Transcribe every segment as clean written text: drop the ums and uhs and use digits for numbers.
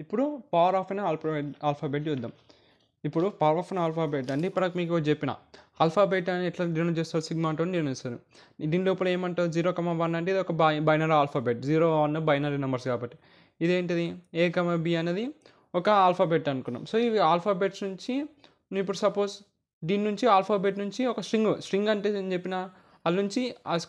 ఇప్పుడు power of an alphabet చూద్దాం. ఇప్పుడు పవర్ ఆఫ్ అన్ ఆల్ఫాబెట్ అంటే ఇప్పుడు మీకు చెప్పిన ఆల్ఫాబెట్ అని ఎట్లా డినోట్ చేస్తారు, సిగ్మా అంటూ డినోట్ చేస్తారు. దీని లోపల ఏమంటారు 0,1 అంటే ఇది ఒక బైనరీ ఆల్ఫాబెట్, 0,1 బైనరీ నెంబర్స్ కాబట్టి. ఇదేంటిది A,B అనేది ఒక ఆల్ఫాబెట్ అనుకున్నాం. సో ఇవి ఆల్ఫాబెట్స్ నుంచి ఇప్పుడు సపోజ్ దీని నుంచి ఆల్ఫాబెట్ నుంచి ఒక స్ట్రింగ్ అంటే నేను చెప్పిన వాళ్ళ నుంచి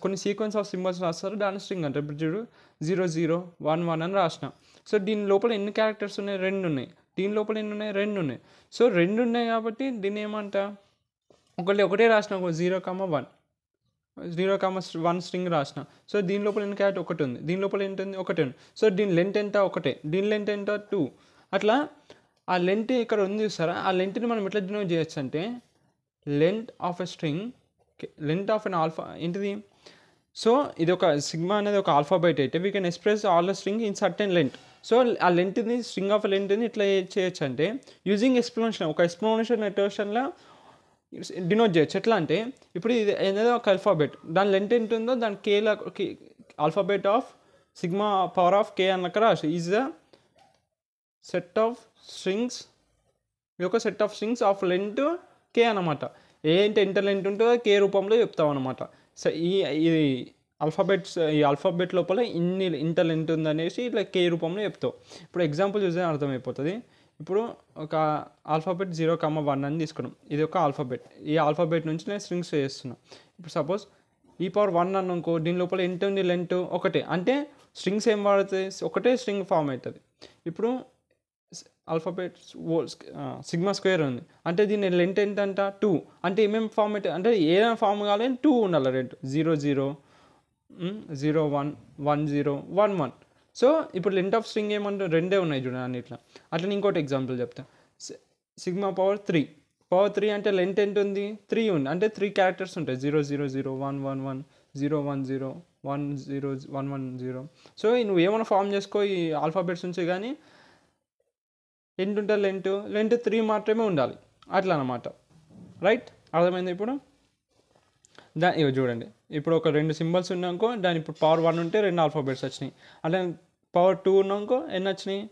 కొన్ని సీక్వెన్స్ ఆఫ్ సింబల్స్ రాస్తారు, దాన్ని స్ట్రింగ్ అంటారు. ఇప్పుడు చూడు 0011 అని రాసిన. సో దీని లోపల ఎన్ని క్యారెక్టర్స్ ఉన్నాయి, 2 ఉన్నాయి. దీని లోపల ఎన్ని ఉన్నాయి, 2 ఉన్నాయి. సో 2 ఉన్నాయి కాబట్టి దీన్ని ఏమంటా ఒకటే రాసిన, 0,1 స్ట్రింగ్ రాసిన. సో దీని లోపల ఎన్ని క్యారెక్టర్ ఒకటి ఉంది, దీని లోపల ఏంటి ఉంది ఒకటి ఉంది. సో దీని లెంత్ ఎంత ఒకటే, దీని లెంత్ ఎంత 2. అట్లా ఆ లెంత్ ఇక్కడ ఉంది చూస్తారా, ఆ లెంత్ని మనం ఎట్లా డినోట్ చేయొచ్చు అంటే length of a string, length of an alpha ఏంటిది. సో ఇది ఒక సిగ్మా అనేది ఒక ఆల్ఫాబెట్ అయితే we can express all the string in certain length. So ఆ లెంత్ని స్ట్రింగ్ ఆఫ్ లెంత్ని ఇట్లా చేయొచ్చు అంటే యూజింగ్ ఎక్స్ప్లెనేషన్, ఒక ఎక్స్ప్లెనేషన్ నోటేషన్లో డినోట్ చేయొచ్చు. ఎట్లా అంటే ఇప్పుడు ఇది ఏదో ఒక ఆల్ఫాబెట్, దాని లెంత్ ఎంత ఉందో దాని కేలా alphabet of sigma power of k అన్నక రాసి is the set of strings, ఇది ఒక set of strings of length k అనమాట. ఏంటి ఎంత లెంత్ ఉంటుందో కే రూపంలో చెప్తాం అనమాట. సో ఇది ఈ ఆల్ఫాబెట్ లోపల ఇంత లెంత్ ఉందనేసి ఇట్లా కే రూపంలో చెప్తావు. ఇప్పుడు ఎగ్జాంపుల్ చూస్తే అర్థమైపోతుంది. ఇప్పుడు ఒక ఆల్ఫాబెట్ 0,1 అని తీసుకున్నాం, ఇది ఒక ఆల్ఫాబెట్. ఈ ఆల్ఫాబెట్ నుంచి నేను స్ట్రింగ్స్ చేస్తున్నాను. ఇప్పుడు సపోజ్ E⁴1 అనుకో, దీని లోపల ఎంత ఉంది లెంత్ ఒకటే, అంటే స్ట్రింగ్స్ ఏం వాడుతుంది, ఒకటే స్ట్రింగ్ ఫామ్ అవుతుంది. ఇప్పుడు ఆల్ఫాబెట్ సిగ్మా స్క్వేర్ ఉంది అంటే దీని లెంత్ ఎంత అంట 2, అంటే ఏమేమి ఫామ్ అవుతుంది అంటే ఏదైనా ఫామ్ కావాలి 2 ఉండాలి లెంత్, 00, 01, 10, 11. సో ఇప్పుడు లెంత్ ఆఫ్ స్ట్రింగ్ ఏమంటే 2 ఉన్నాయి చూడండి ఇట్లా. అట్లా ఇంకోటి ఎగ్జాంపుల్ చెప్తా. సిగ్మా పవర్ 3 అంటే లెంత్ ఎంత ఉంది 3 ఉంది, అంటే 3 క్యారెక్టర్స్ ఉంటాయి, 0001110 01010. సో నువ్వు ఏమైనా ఫామ్ చేసుకో ఈ ఆల్ఫాబెట్స్ నుంచి, కానీ ఎంత ఉంటుంది లెంత్ 3 మాత్రమే ఉండాలి, అట్లా అనమాట. రైట్, అర్థమైంది. ఇప్పుడు ఇవి చూడండి, ఇప్పుడు ఒక 2 సింబల్స్ ఉన్నాకో దాని ఇప్పుడు పవర్ 1 ఉంటే 2 ఆల్ఫాబెట్స్ వచ్చినాయి. అట్లా పవర్ 2 ఉన్నాకో ఎన్ని వచ్చినాయి,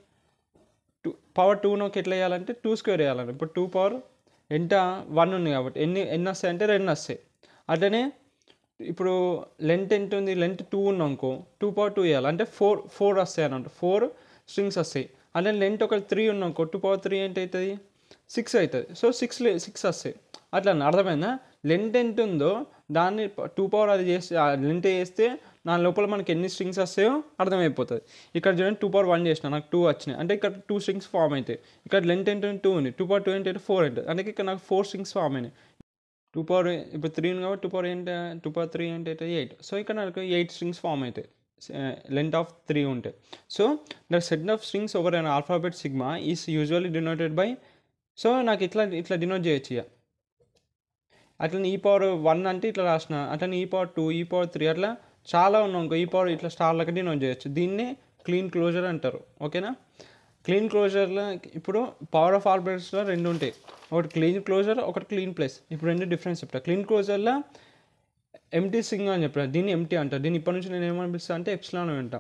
పవర్ 2 ఎట్లా వేయాలంటే 2 స్క్వేర్ వేయాలంటే ఇప్పుడు 2 పవర్ ఎంత 1 ఉంది కాబట్టి ఎన్ని వస్తాయి అంటే 2 వస్తాయి. అట్లనే ఇప్పుడు లెంత్ ఎంత ఉంది, లెంత్ 2 ఉన్నాకో 2 పవర్ 2 వేయాలి అంటే 4 వస్తాయి అన్నమాట, 4 స్ట్రింగ్స్ వస్తాయి. అంటే లెంత్ ఒక 3 ఉన్నాకో 2 పవర్ 3 ఎంత అవుతుంది 6 అవుతుంది. సో 6 వస్తాయి. అట్లా అర్థమైందా. లెంత్ ఎంత ఉందో దాన్ని 2 పవర్ అది చేస్తే లెంత్ చేస్తే దాని లోపల మనకి ఎన్ని స్ట్రింగ్స్ వస్తాయో అర్థమైపోతుంది. ఇక్కడ చూడండి 2 పవర్ 1 చేసిన, నాకు 2 వచ్చినాయి, అంటే ఇక్కడ 2 స్ట్రింగ్స్ ఫామ్ అవుతాయి. ఇక్కడ లెంత్ ఎంత 2 ఉంది, 2 పవర్ 2 అంటే 4 అవుతుంది, అంటే ఇక్కడ నాకు 4 స్ట్రింగ్స్ ఫామ్ అయినాయి. 2 పవర్ ఇప్పుడు 3 ఉంది కాబట్టి 2 పవర్ 3 అంటే 8. సో ఇక్కడ నాకు 8 స్ట్రింగ్స్ ఫామ్ అవుతాయి length of 3 ఉంటే. So the set of strings over an alphabet sigma is usually denoted by, so నాకు ఇట్లా డినోట్ చేయొచ్చు ఇక. అట్లా E⁴1 అంటే ఇట్లా రాసిన, అట్లా E⁴2 E⁴3 అట్లా చాలా ఉన్నాం ఇంకో E⁴ ఇట్లా స్టార్ లెక్క డినోట్ చేయొచ్చు. దీన్నే క్లీన్ క్లోజర్ అంటారు. ఓకేనా. క్లీన్ క్లోజర్లో ఇప్పుడు పవర్ ఆఫ్ ఆల్ఫాబెట్స్లో 2 ఉంటాయి, ఒకటి క్లీన్ క్లోజర్ ఒకటి క్లీన్ ప్లేస్. ఇప్పుడు 2 డిఫరెన్స్ చెప్తా. క్లీన్ క్లోజర్లో ఎంటీ స్ట్రింగ్ అని చెప్పారు, దీన్ని ఎంటీ అంటారు. దీన్ని ఇప్పటి నుంచి నేను ఏమనిపిస్తాను అంటే ఎప్సిలాన్ అంటా.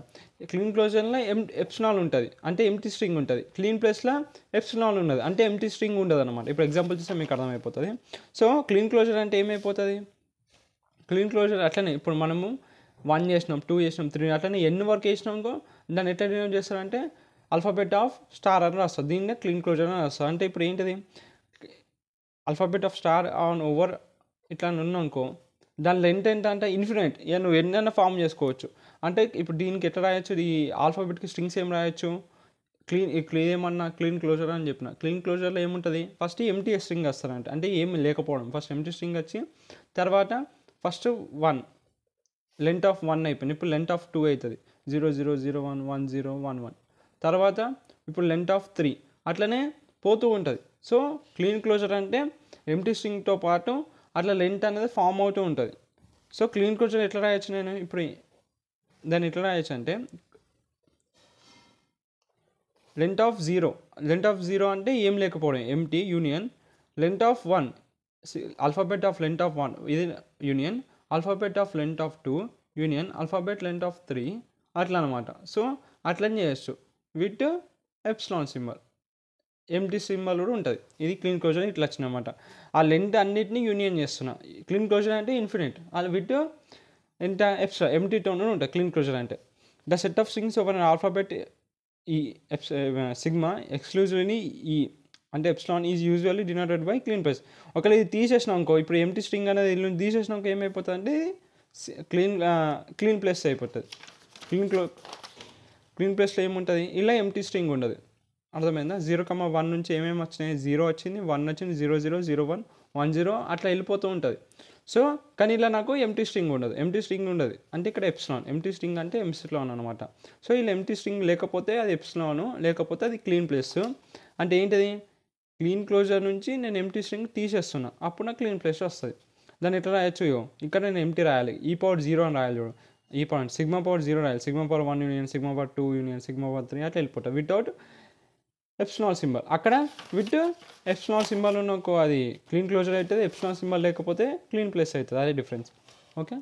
క్లీన్ క్లోజర్లో ఎప్సిలాన్ ఉంటుంది అంటే ఎంటీ స్ట్రింగ్ ఉంటుంది, క్లీన్ ప్లేస్లో ఎప్సిలాన్ ఉండదు అంటే ఎంటీ స్ట్రింగ్ ఉండదు అనమాట. ఇప్పుడు ఎగ్జాంపుల్ చూస్తే మీకు అర్థమైపోతుంది. సో క్లీన్ క్లోజర్ అంటే ఏమైపోతుంది, క్లీన్ క్లోజర్ అట్లనే ఇప్పుడు మనము 1 చేసినాం 2 చేసినాం 3 అట్లనే ఎన్ని వరకు వేసినామో దాన్ని ఎట్లా డినోట్ చేస్తారంటే ఆల్ఫాబెట్ ఆఫ్ స్టార్ అని రాస్తారు, దీన్నే క్లీన్ క్లోజర్ అని రాస్తారు. అంటే ఇప్పుడు ఏంటిది alphabet of star on over ఇట్లా ఉన్నానుకో దాని లెంత్ ఎంత అంటే ఇన్ఫినైట్, ఇక నువ్వు ఎన్నైనా ఫామ్ చేసుకోవచ్చు. అంటే ఇప్పుడు దీనికి ఎట్లా రాయొచ్చు, ఈ ఆల్ఫాబెట్కి స్ట్రింగ్స్ ఏం రాయొచ్చు, ఏమన్నా క్లీన్ క్లోజర్ అని చెప్పిన. క్లీన్ క్లోజర్లో ఏముంటుంది, ఫస్ట్ ఎంటీ స్ట్రింగ్ వస్తారంట, అంటే ఏమి లేకపోవడం. ఫస్ట్ ఎంటీ స్ట్రింగ్ వచ్చి తర్వాత ఫస్ట్ 1 లెంత్ ఆఫ్ 1 అయిపోయింది, ఇప్పుడు లెంత్ ఆఫ్ 2 అవుతుంది 00011011. తర్వాత ఇప్పుడు లెంత్ ఆఫ్ 3 అట్లనే పోతూ ఉంటుంది. సో క్లీన్ క్లోజర్ అంటే ఎంటీ స్ట్రింగ్తో పాటు అట్లా లెంత్ అనేది ఫామ్ అవుతూ ఉంటుంది. సో క్లీన్ క్లోజర్ ఎట్లా రాయొచ్చు, నేను ఇప్పుడు దాన్ని ఎట్లా రాయొచ్చు అంటే లెంత్ ఆఫ్ 0 అంటే ఏం లేకపోవడం empty union, length of 1 alphabet of length of 1 ఇది union, alphabet of length of 2 union, alphabet length of 3 అట్లా అనమాట. సో అట్లని చేయొచ్చు with epsilon symbol, empty symbol కూడా ఉంటుంది. ఇది క్లీన్ క్లోజర్ ఇట్లా వచ్చినమాట. ఆ లెంత్ అన్నిటిని యూనియన్ చేస్తున్నా. క్లీన్ క్లోజర్ అంటే ఇన్ఫినిట్, అది విత్ ఎంత ఎప్సిలా ఎంటీ టోన్ ఉంటుంది క్లీన్ క్లోజర్ అంటే. The set of strings over an alphabet ఈ సిగ్మా ఎక్స్క్లూజివ్లీ ఈ అంటే epsilon is usually denoted by clean plus. ఒకవేళ ఇది తీసేసినాం అనుకో, ఇప్పుడు ఎంటీ స్ట్రింగ్ అనేది ఇల్లు తీసేసినాక ఏమైపోతుంది అంటే క్లీన్ ప్లస్ అయిపోతుంది. క్లీన్ ప్లస్లో ఏముంటుంది, ఇలా ఎంటీ స్ట్రింగ్ ఉండదు. అర్థమైందా? 0,1 నుంచి ఏమేమి వచ్చినాయి, 0 వచ్చింది, 1 వచ్చింది, 0 0 0 1 1 0 అట్లా వెళ్ళిపోతూ ఉంటుంది. సో కానీ ఇలా నాకు ఎంటీ స్ట్రింగ్ ఉండదు. ఎంటీ స్ట్రింగ్ ఉండదు అంటే ఇక్కడ ఎప్సిలాన్, ఎంటీ స్ట్రింగ్ అంటే ఎప్సిలాన్ అనమాట. సో ఇలా ఎంటీ స్ట్రింగ్ లేకపోతే అది ఎప్సిలాను, లేకపోతే అది క్లీన్ ప్లస్. అంటే ఏంటిది, క్లీన్ క్లోజర్ నుంచి నేను ఎంటీ స్ట్రింగ్ తీసేస్తున్నా, అప్పుడు నాకు క్లీన్ ప్లస్ వస్తుంది. దాన్ని ఎట్లా రాయొచ్చు, ఇక్కడ నేను ఎంటీ రాయాలి, ఈ పవర్ 0 అని రాయాలి చూడు, ఈ పాయింట్ సిగ్మా పవర్ 0 రాయాలి, sigma power 1 union sigma power 2 union sigma power 3 అట్లా వెళ్ళిపోతుంది వితౌట్ ఎప్సిలాన్ సింబల్. అక్కడ విత్ ఎప్సిలాన్ సింబల్ ఉన్న అది క్లీన్ క్లోజర్ అవుతుంది, ఎప్సిలాన్ సింబల్ లేకపోతే క్లీన్ ప్లస్ అవుతుంది, అదే డిఫరెన్స్. ఓకే.